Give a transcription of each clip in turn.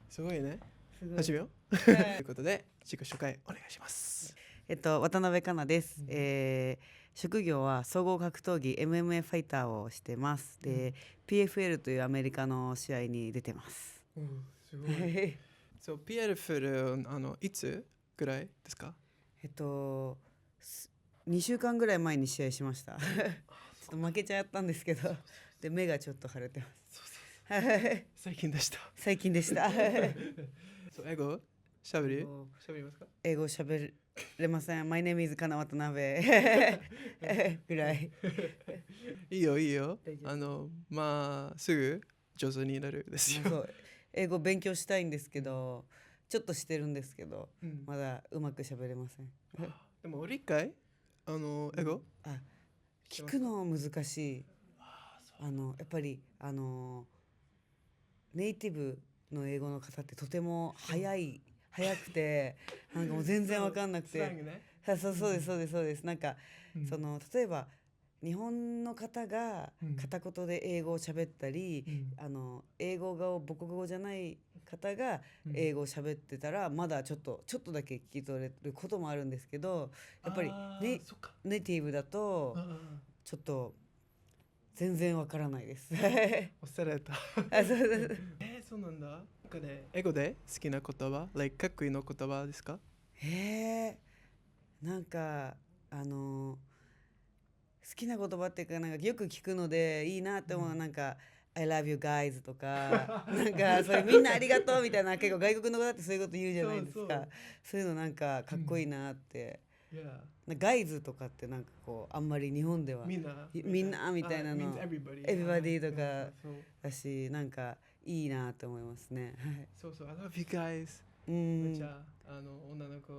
すごいね。すごい。始めよう。はといいうことで、自己紹介お願いします。渡辺香奈です、うん職業は総合格闘技 MMA ファイターをしてます。で、PFL というアメリカの試合に出てます。すごい。そう、PFL、いつぐらいですか？す2週間ぐらい前に試合しました。ちょっと負けちゃったんですけど、で目がちょっと腫れてます。はい最近でした。最近でした。そう、英語しゃべりますか？英語喋れません。My name is 金渡辺ぐらい。いいよ、いいよ大。丈まあ、すぐ上手になるですよ。そう、英語勉強したいんですけど、ちょっとしてるんですけど、うんまだうまく喋れません。でも、理解英語あ、聞くの難しい。やっぱりネイティブの英語の方ってとても早くて、なんかもう全然わかんなくスランて。グね。そうですそうですそうです。なんか、うん例えば日本の方が片言で英語を喋ったり、英語が母国語じゃない方が英語を喋ってたら、まだちょっとだけ聞き取れることもあるんですけど、やっぱりそっか。ネイティブだとちょっと全然わからないです。おっされた。そうそうそう。そうなんだ。なんかね、英語で好きな言葉、かっこいいの言葉ですか？なんか好きな言葉っていうか、なんかよく聞くのでいいなって思うのは、なんか「I love you guys」とか、なんかそういうみんなありがとうみたいな、結構外国の方ってそういうこと言うじゃないですか。そういうのなんかかっこいいなって。いや、ガイズとかってなんかこうあんまり日本ではみんなみたいなの、 everybody everybody とかそうだし、なんかいいなって思いますね。そうそう、I love you guys。 うめっちん、ゃ女の子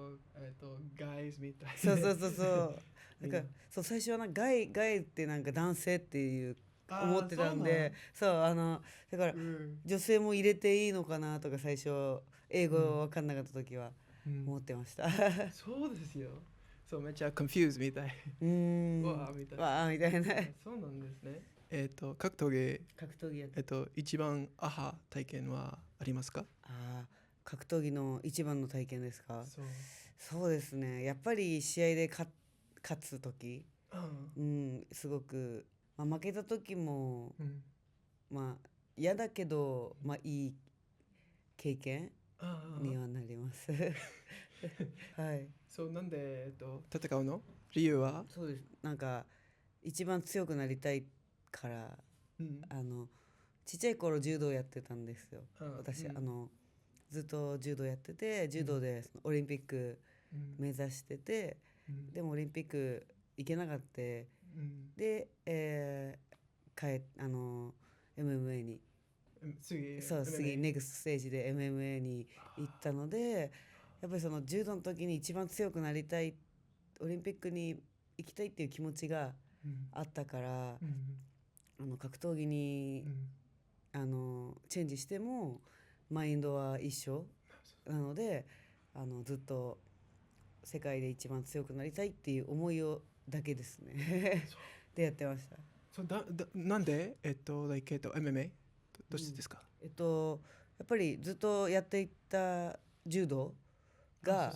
guys みたいそうそうそうそう。なんかみんなそう、最初はなんかガイってなんか男性っていう思ってたんそうで、そうだからうん女性も入れていいのかなとか、最初英語分かんなかった時は思ってました。そうですよ。そう、めっちゃ confused みたい。わあみたいな。わあみたいな。そうなんですね。格闘技、格闘技やって、一番アハ体験はありますか？格闘技の一番の体験ですか？そう。そうですね、やっぱり試合で勝つ時、うん。すごく、負けた時もうんまあ嫌だけど、いい経験にあはなります。はい。そう、なんで、戦うの理由は？そうです。なんか一番強くなりたいから。うんちっちゃい頃柔道やってたんですよ。私、うんずっと柔道やってて、柔道でそのオリンピック目指してて、でもオリンピック行けなかった。で、MMA に、次ネクストステージで MMA に行ったので、やっぱりその柔道の時に一番強くなりたい、オリンピックに行きたいっていう気持ちがあったから、格闘技にチェンジしてもマインドは一緒なので、ずっと世界で一番強くなりたいっていう思いをだけですね。でやってました。なんでMMA どうしてですか？やっぱりずっとやっていった柔道が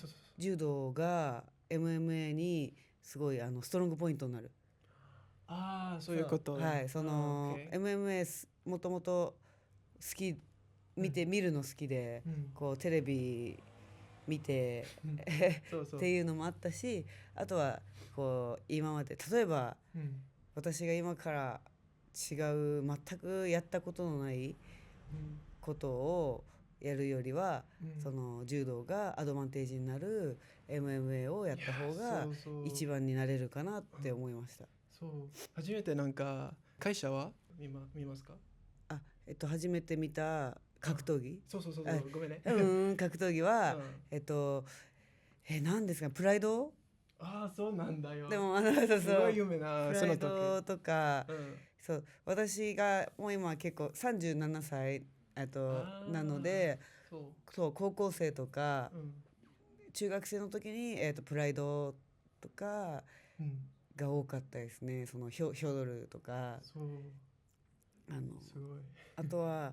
MMA にすごいストロングポイントになる。そういうこと。はい、MMA もともと好き、見るの好きで、こうテレビ見てっていうのもあったし、あとはこう今まで例えば私が今から違う、全くやったことのないことをやるよりは、その柔道がアドバンテージになる MMA をやった方が一番になれるかなって思いました。そう、初めてなんか会社は見ますか？初めて見た格闘技、そうごめんね。格闘技は、何ですか、プライド。そうなんだよ。でもそうすごい有名なプライドとか、うんそう私がもう今結構37歳なので、そう高校生とか中学生の時に、プライドとかが多かったですね。そのヒョドルとか、そうあのすごい。あとは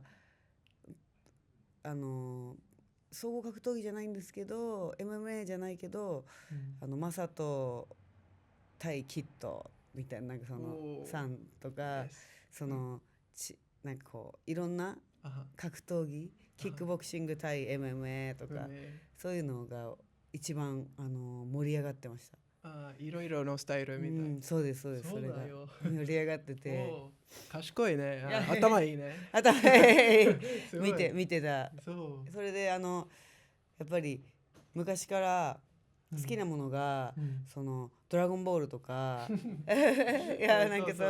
総合格闘技じゃないんですけど MMA じゃないけど、マサト対キッドみたいな、なんかそのサンとか、そのなんかこういろんな格闘技、キックボクシング対 MMA とか、そういうのが一番盛り上がってました。いろいろのスタイルみたいな、そうですそうです。それが盛り上がってて賢いね。頭いいね。頭いい見てた。それでやっぱり昔から好きなものが、そのドラゴンボールとかいやなんかそう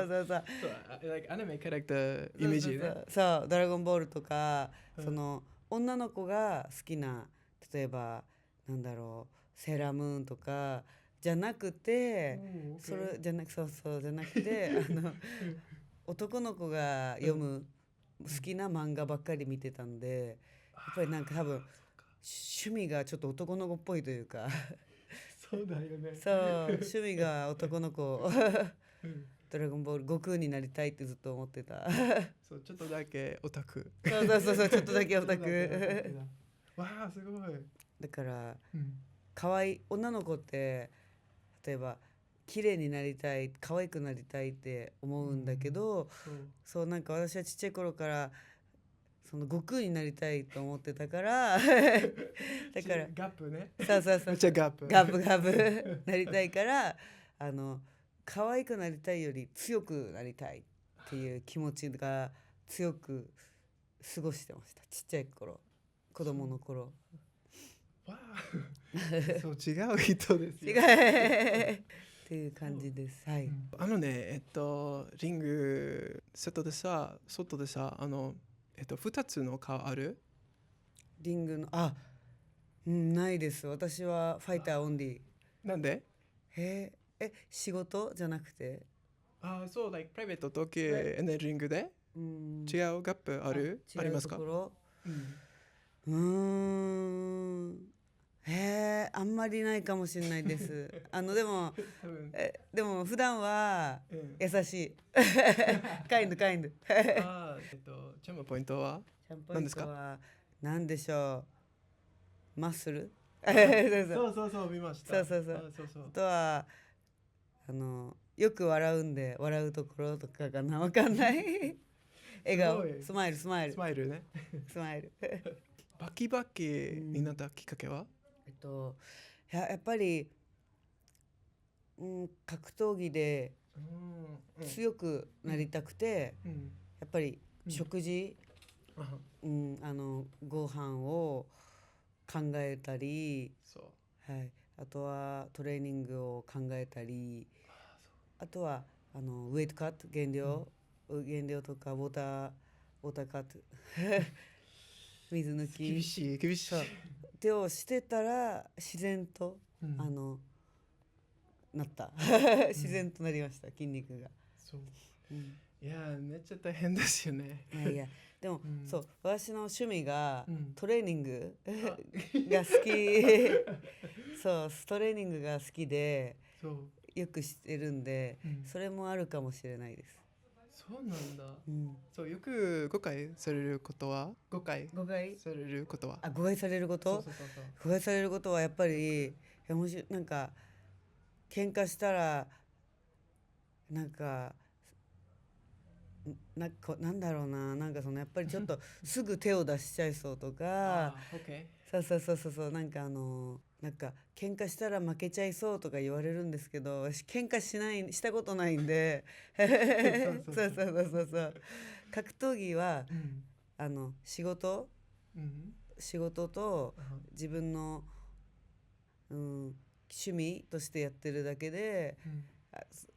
アニメキャラクターイメージね。そうドラゴンボールとか、その女の子が好きな、例えばなんだろう、セーラームーンとかじゃなくて、それじゃなくじゃなくて男の子が読む好きな漫画ばっかり見てたんで、やっぱりなんか多分趣味がちょっと男の子っぽいというかそうだよね。そう趣味が男の子ドラゴンボール悟空になりたいってずっと思ってたそうちょっとだけオタク。そうちょっとだけオタクわあすごい。だから、可愛い女の子って例えば綺麗になりたい、可愛くなりたいって思うんだけど、そうなんか私はちっちゃい頃からその悟空になりたいと思ってたからだからガップね。そうめっちゃガップなりたいから可愛くなりたいより強くなりたいっていう気持ちが強く過ごしてました、ちっちゃい頃、子供の頃。わあそう違う人ですよ。違うっていう感じです。はい。リング外でさ2つの顔ある？リングのないです。私はファイターオンリー。なんで？仕事じゃなくて？そう、プライベート時リングで違うガップありますか？あんまりないかもしれないです。でも普段は優しい。カインド。チャンプポイントは何ですか？何でしょう。マッスル？そう見ました。あとはよく笑うんで笑うところとかかな、わかんない。笑顔、スマイルね。スマイル。バキバキになったきっかけは？やっぱり、格闘技で強くなりたくて、やっぱり食事、ご飯を考えたり、はい、あとはトレーニングを考えたり、あとはウェイトカット、減量とかウォーターカット水抜き厳しい手をしてたら自然と、なった自然となりました、筋肉が。そう、いやめっちゃ大変ですよね。いやでも、そう私の趣味がトレーニングが好きそうトレーニングが好きでよく知ってるんで、それもあるかもしれないです。そうなんだ。そうよく誤解されることは誤解されることは誤解されることはやっぱりなんか喧嘩したらなんだろうな、なんかそのやっぱりちょっとすぐ手を出しちゃいそうとかそうなんかなんか喧嘩したら負けちゃいそうとか言われるんですけど、私喧嘩したことないんでそう格闘技は、仕事と自分の、趣味としてやってるだけで、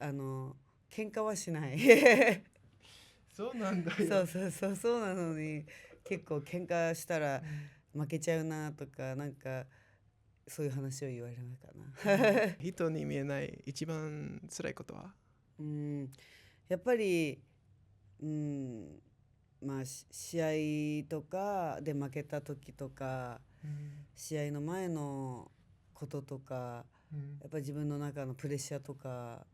喧嘩はしないそうなんだよ。そうなのに結構喧嘩したら負けちゃうなとか、なんかそういう話を言われるかな人に見えない一番辛いことは？やっぱり試合とかで負けた時とか、試合の前のこととか、やっぱり自分の中のプレッシャーとか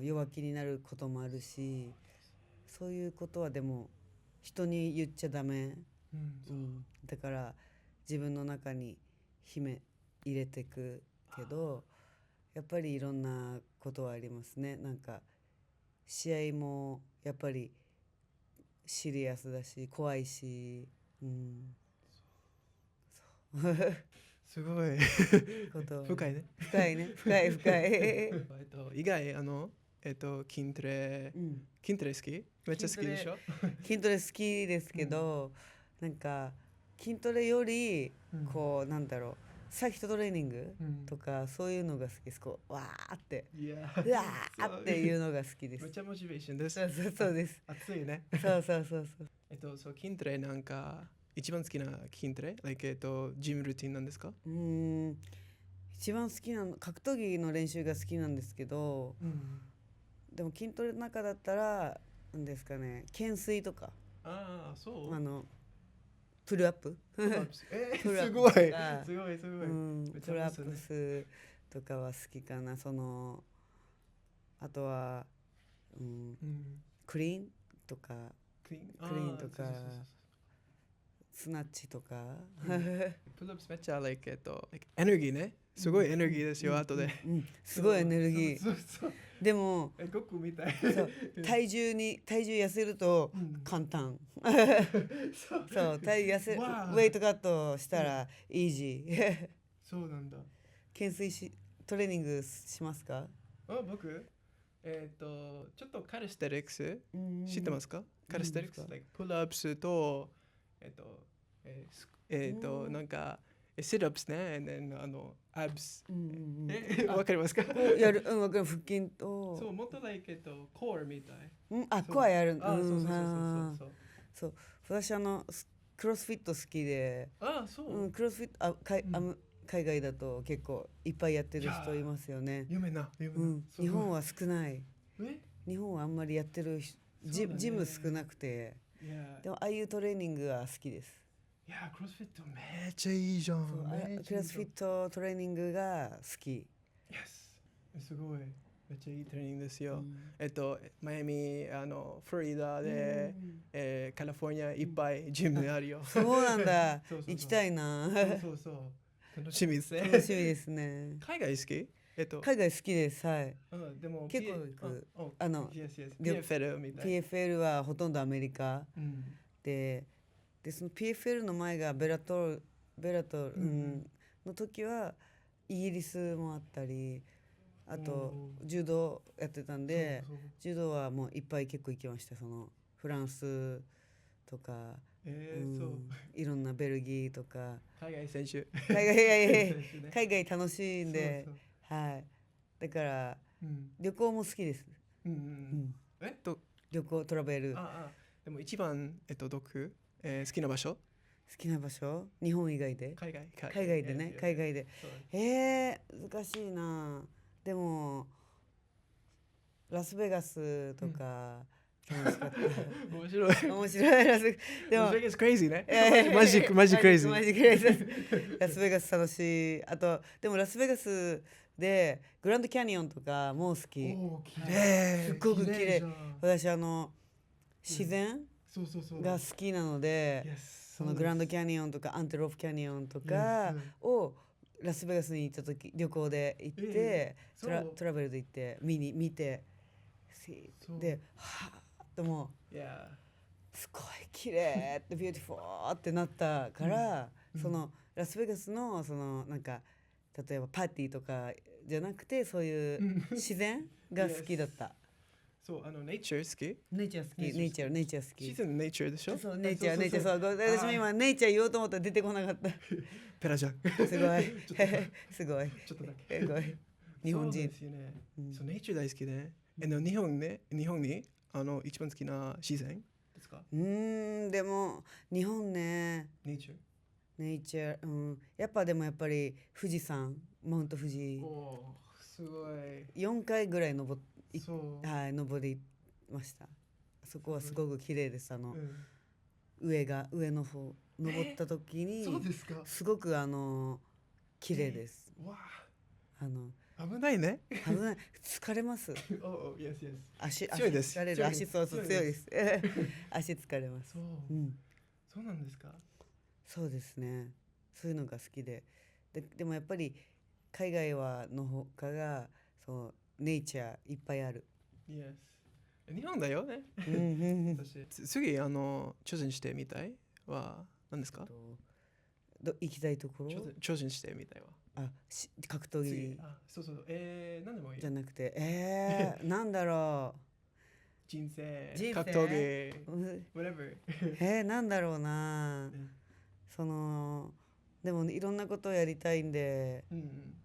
弱気になることもあるし、そういうことはでも人に言っちゃダメだから自分の中に秘め入れてくけど、やっぱりいろんなことはありますね。なんか試合もやっぱりシリアスだし怖いし、すごいこと深いね。深いね、深い深い以外筋トレ好き？めっちゃ好きでしょ？筋トレ好きですけど、なんか筋トレよりこうなんだろう、サーキットトレーニングとかそういうのが好きです。こうわーってうわーっていうのが好きです。めっちゃモチベーションです。そうです。熱いね。そうそう筋トレなんか一番好きな筋トレ、ジムルーティンなんですか？一番好きなの格闘技の練習が好きなんですけど、でも筋トレの中だったらなんですかね、懸垂とか、そうプルアップすごいプルアップスとかは好きかな。あとは、クリーンとかスナッチとかプルアップスめっちゃエネルギーね。すごいエネルギーですよ、後で。すごいエネルギー。でもゴクみたい。体重痩せると簡単。そうウェイトカットしたらイージー。そうなんだ。懸垂トレーニングしますか？僕ちょっとカリステリックス知ってますか？カリステリックス、プルアップスとなんかシットアップスね、アブス。わかりますか？やる、わかる。腹筋と。そう、もっとコアみたい。コアやる。そう。私クロスフィット好きで。そう。クロスフィット海外だと結構いっぱいやってる人いますよね。有名な。日本は少ない。日本はあんまりやってるジム少なくて。でもああいうトレーニングは好きです。いや、クロスフィットめっちゃいいじゃん。クロスフィットトレーニングが好き。すごい。めっちゃいいトレーニングですよ。マイアミ、フロリダで、カリフォルニアいっぱいジムあるよ。そうなんだ。行きたいな。楽しみですね。楽しみですね。海外好き？海外好きです。はい。でも結構行く。PFL みたいな。PFL はほとんどアメリカで、その PFL の前がベラトルの時はイギリスもあったり、あと柔道やってたんで、柔道はもういっぱい結構行きました。フランスとか、いろんなベルギーとか。海外選手。海外楽しいんで、はい。だから旅行も好きです。旅行トラベル。でも一番好きな場所？好きな場所？日本以外で？海外でね。海外で。難しいな。でもラスベガスとか楽しかった。面白い。でもラスベガスクレイジーね。マジクレイジー。ラスベガス楽しい。あとでもラスベガスでグランドキャニオンとかも好き。すっごく綺麗。私自然が好きなので、そのグランドキャニオンとかアンテロープキャニオンとかをラスベガスに行った時、旅行で行って、トラベルで行って見て、ではぁってもうすごい綺麗ってビューティフォーってなったから、そのラスベガスのなんか例えばパーティーとかじゃなくて、そういう自然が好きだった。そう、ネイチャー好き？ネイチャー好き。シーズンネイチャーでしょ？そう、ネイチャー。そう、私も今ネイチャー言おうと思ったら出てこなかった。ペラじゃん。すごい。すごい。ちょっとだけ。すごい。日本人。そう、ネイチャー大好きね。日本に一番好きな自然ですか？でも日本ね。ネイチャー。やっぱり富士山、マウント富士。すごい。4回ぐらい登りました。そこはすごく綺麗です。上の方登った時にすごく綺麗です。危ないね。危ない。疲れます。足強いです。足そう強いです。足疲れます。そうなんですか。そうですね。そういうのが好きで、でもやっぱり海外はの他がそうネイチャーいっぱいある。Yes。日本だよね。うんうんうん。私次挑戦してみたいは何ですか？行きたいところ？挑戦してみたいは。格闘技。そうそう。何でもいい。じゃなくて、なんだろう。人生、人生格闘技、whatever。なんだろうな。でもいろんなことをやりたいんで、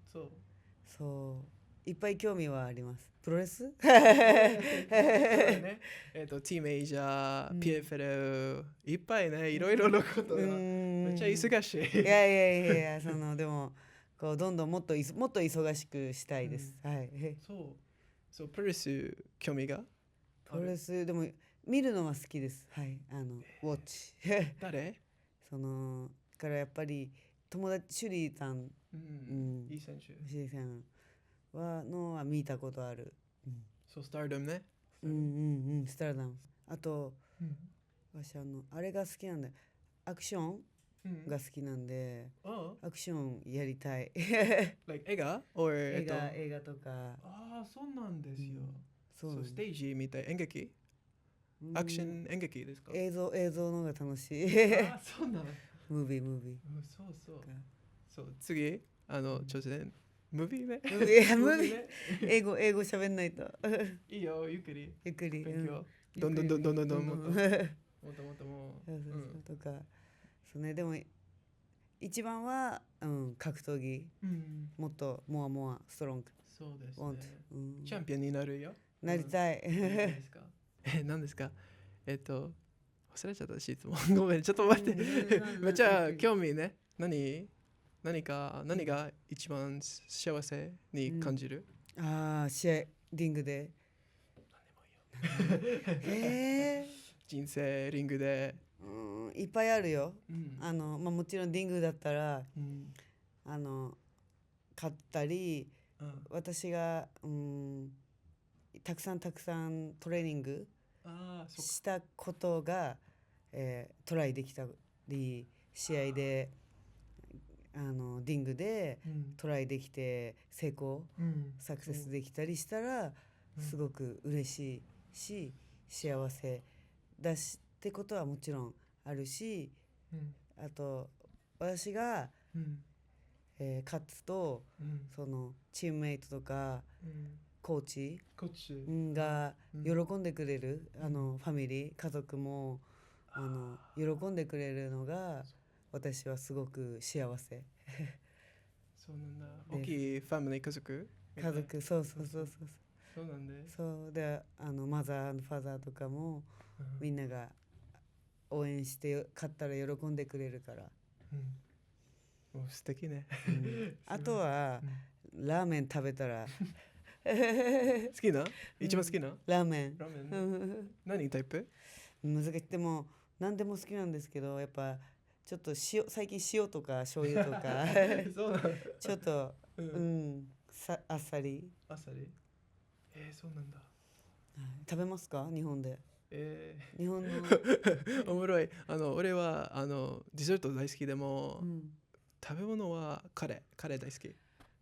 そういっぱい興味はあります。プロレス？そうだね。ティーメイジャー、PFL、いっぱいね、いろいろなことがめっちゃ忙しい。いやでもこうどんどんもっと忙しくしたいです。はい。そうプロレス興味が？プロレスでも見るのは好きです。はい。ウォッチ。誰？からやっぱり友達シュリーさん、いい選手。シュリーさんは見たことある。スターダムね。スターダム。あと、私あれが好きなんだよ。アクションが好きなんで、アクションやりたい。like 映画とか。そうなんですよ。そうステージみたい演劇？アクション演劇ですか？映像のが楽しい。そうなの。ムービー。そう次挑戦ムービーね。英語喋んないと。いいよゆっくり勉強。どんどんもっともとかそうね。でも一番は格闘技。もっとモアストロング。そうですね。チャンピオンになるよ。なりたい。何ですか？忘れちゃった質問。ごめんちょっと待って。めっちゃ興味ね。何が一番幸せに感じる？試合リングで。人生リングで。いっぱいあるよ。もちろんリングだったら勝ったり、私がたくさんトレーニングしたことがトライできたり、試合でリングでトライできて成功、サクセスできたりしたらすごく嬉しいし幸せだしってことはもちろんあるし、あと私が勝つとチームメイトとかコーチが喜んでくれる、ファミリー家族も喜んでくれるのが私はすごく幸せ。そうなんだ。大きいファミリー家族そうなんで。そうでマザーファザーとかもみんなが応援して勝ったら喜んでくれるから。もう素敵ね。あとはラーメン食べたら好きな？一番好きな？ラーメン。何タイプ？難しい。でも何でも好きなんですけど、やっぱちょっと最近塩とか醤油とかちょっとあっさり。そうなんだ。食べますか？日本で。日本のおもろい。俺はデザート大好きでも、食べ物はカレー大好き。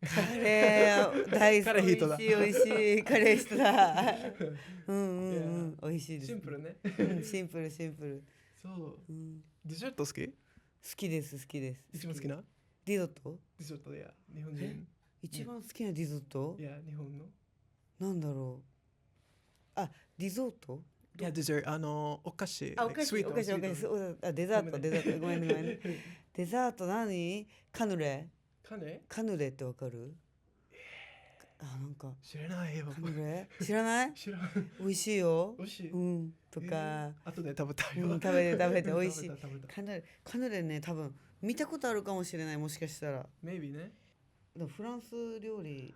カレー大好き。美味しいカレー人だ。美味しいです。シンプルね。シンプル。そう。デザート好き？好きです。一番好きな？リゾット？リゾットや日本人。一番好きなリゾット？いや日本の。なんだろう。リゾート？いやデザートお菓子。お菓子。デザートごめん。デザート何？カヌレってわかる？なんか知らないよ。カヌレ知らない？知らない。美味しいよ。美味しい。とか。後で食べたいよ。食べて美味しい。カヌレね、多分見たことあるかもしれない、もしかしたら。Maybe ね。でもフランス料理。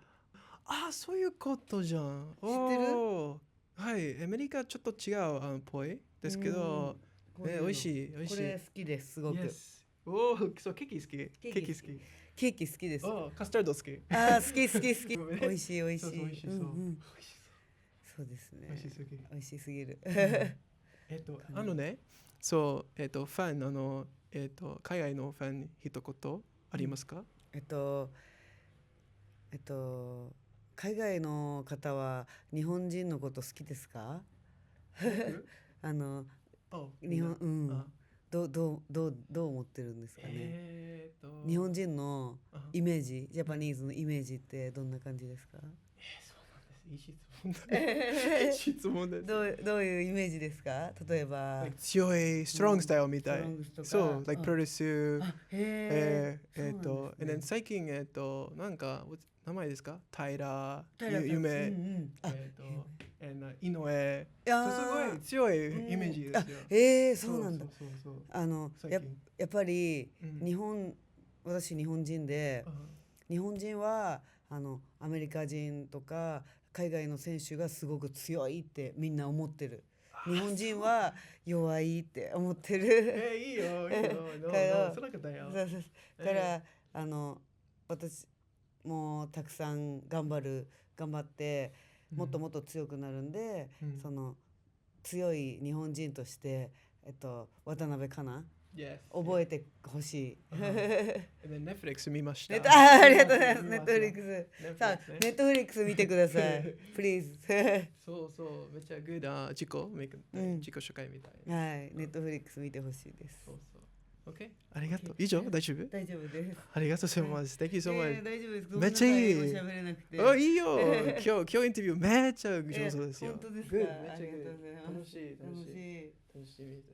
そういうことじゃん。知ってる？はい、アメリカちょっと違うぽいですけど、美味しい。これ好きです、すごく。そうケーキ好き。ケーキ好きです。カスタード好き。好き。美味しい。そうですね。美味しすぎる。そう、ファン、海外のファンに一言ありますか？えっと海外の方は日本人のこと好きですか？あの日本、どう思ってるんですかね。日本人のイメージ、ジャパニーズのイメージってどんな感じですか？そうなんです。いい質問だ。質問です。どういうイメージですか？例えば、強い、ストロングスタイルみたい。そう、like プロデュース。and then 最近、なんか、名前ですか？平、夢、井上。すごい強いイメージですよ。そうなんだ。やっぱり私日本人で、日本人はアメリカ人とか海外の選手がすごく強いってみんな思ってる。日本人は弱いって思ってる。いいよ。その方よ。だから私もたくさん頑張って、もっともっと強くなるんで、その強い日本人として、渡辺香奈、覚えてほしい。Netflix 見ました。ありがとうございます。Netflix。さあ、Netflix 見てください。Please。そう、めっちゃグッド自己紹介みたい。はい、Netflix 見てほしいです。OK? ありがとう。以上大丈夫？大丈夫です。ありがとうございます。Thank you so much。大丈夫です。めっちゃいい。喋れなくて。いいよ。今日インタビューめっちゃ上手ですよ。本当ですか？めっちゃ楽しいです。